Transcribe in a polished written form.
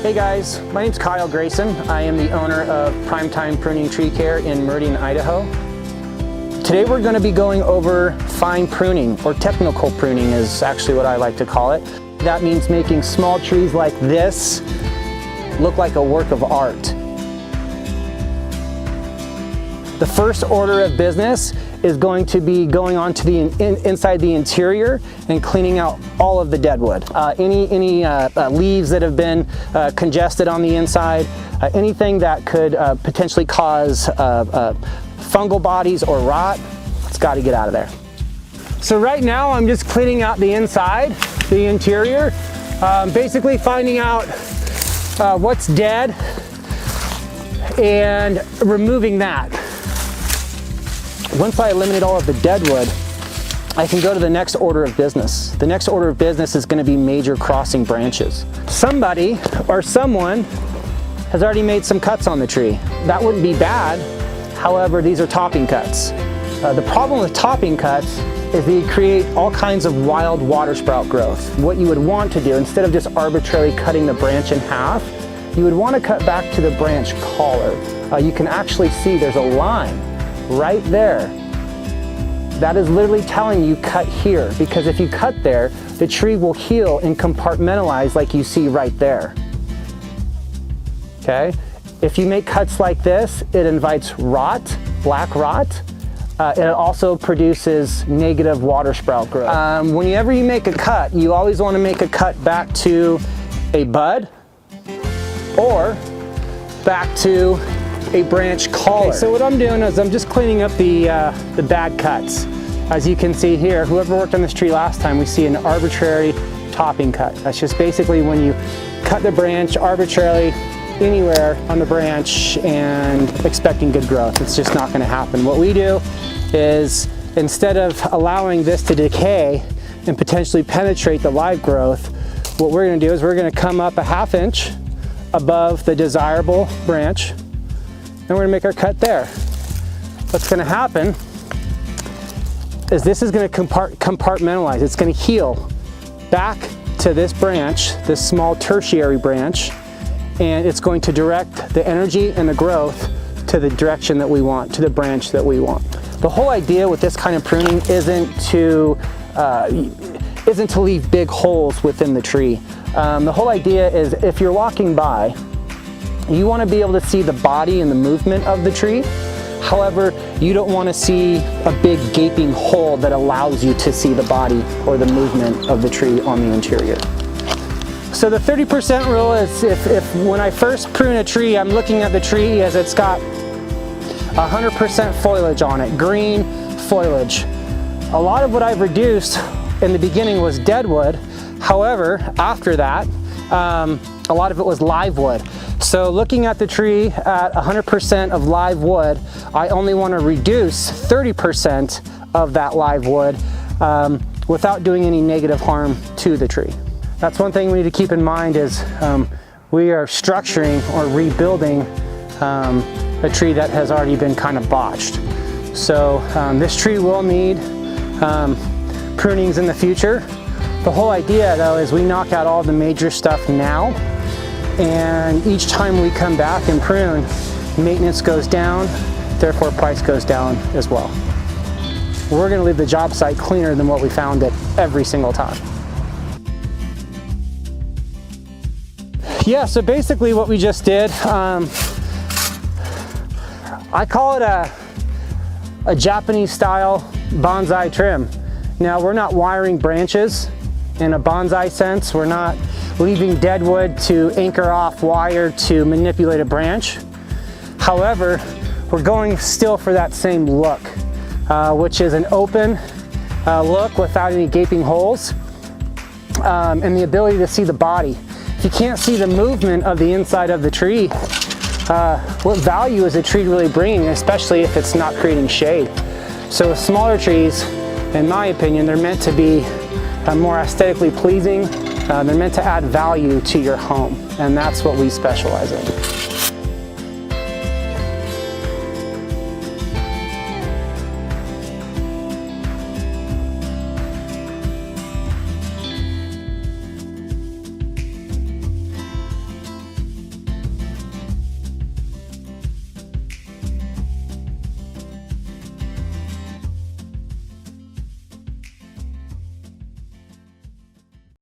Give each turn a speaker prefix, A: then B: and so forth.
A: Hey guys, my name's Kyle Grayson. I am the owner of Primetime Pruning Tree Care in Meridian, Idaho. Today we're going to be going over fine pruning, or technical pruning is actually what I like to call it. That means making small trees like this look like a work of art. The first order of business is going to be going on to the inside the interior and cleaning out all of the deadwood. Any leaves that have been congested on the inside, anything that could potentially cause fungal bodies or rot, it's got to get out of there. So right now I'm just cleaning out the inside, the interior, basically finding out what's dead and removing that. Once I eliminate all of the deadwood, I can go to the next order of business. The next order of business is going to be major crossing branches. Somebody or someone has already made some cuts on the tree. That wouldn't be bad. However, these are topping cuts. The problem with topping cuts is they create all kinds of wild water sprout growth. What you would want to do, instead of just arbitrarily cutting the branch in half, you would want to cut back to the branch collar. You can actually see there's a line right there. That is literally telling you cut here, because if you cut there, the tree will heal and compartmentalize like you see right there. Okay? If you make cuts like this, it invites rot, black rot. It also produces negative water sprout growth. Whenever you make a cut, you always want to make a cut back to a bud or back to a branch collar. Okay, so what I'm doing is I'm just cleaning up the bad cuts. As you can see here, whoever worked on this tree last time, we see an arbitrary topping cut. That's just basically when you cut the branch arbitrarily anywhere on the branch and expecting good growth. It's just not going to happen. What we do is, instead of allowing this to decay and potentially penetrate the live growth, what we're going to do is we're going to come up a ½ inch above the desirable branch, and we're going to make our cut there. What's going to happen is this is going to compartmentalize. It's going to heal back to this branch, this small tertiary branch, and it's going to direct the energy and the growth to the direction that we want, to the branch that we want. The whole idea with this kind of pruning isn't to leave big holes within the tree. The whole idea is, if you're walking by, you want to be able to see the body and the movement of the tree. However, you don't want to see a big gaping hole that allows you to see the body or the movement of the tree on the interior. So the 30% rule is, if when I first prune a tree, I'm looking at the tree as it's got 100% foliage on it, green foliage. A lot of what I've reduced in the beginning was deadwood. However, after that, a lot of it was live wood. So looking at the tree at 100% of live wood, I only want to reduce 30% of that live wood without doing any negative harm to the tree. That's one thing we need to keep in mind is we are structuring or rebuilding a tree that has already been kind of botched. So this tree will need prunings in the future. The whole idea though is we knock out all the major stuff now, and each time we come back and prune, maintenance goes down, therefore price goes down as well. We're going to leave the job site cleaner than what we found it every single time. Yeah, so basically what we just did, I call it a Japanese style bonsai trim. Now, we're not wiring branches in a bonsai sense. We're not leaving deadwood to anchor off wire to manipulate a branch. However, we're going still for that same look, which is an open look without any gaping holes, and the ability to see the body. If you can't see the movement of the inside of the tree, what value is a tree really bringing, especially if it's not creating shade? So with smaller trees, in my opinion, they're meant to be more aesthetically pleasing. They're meant to add value to your home, and that's what we specialize in.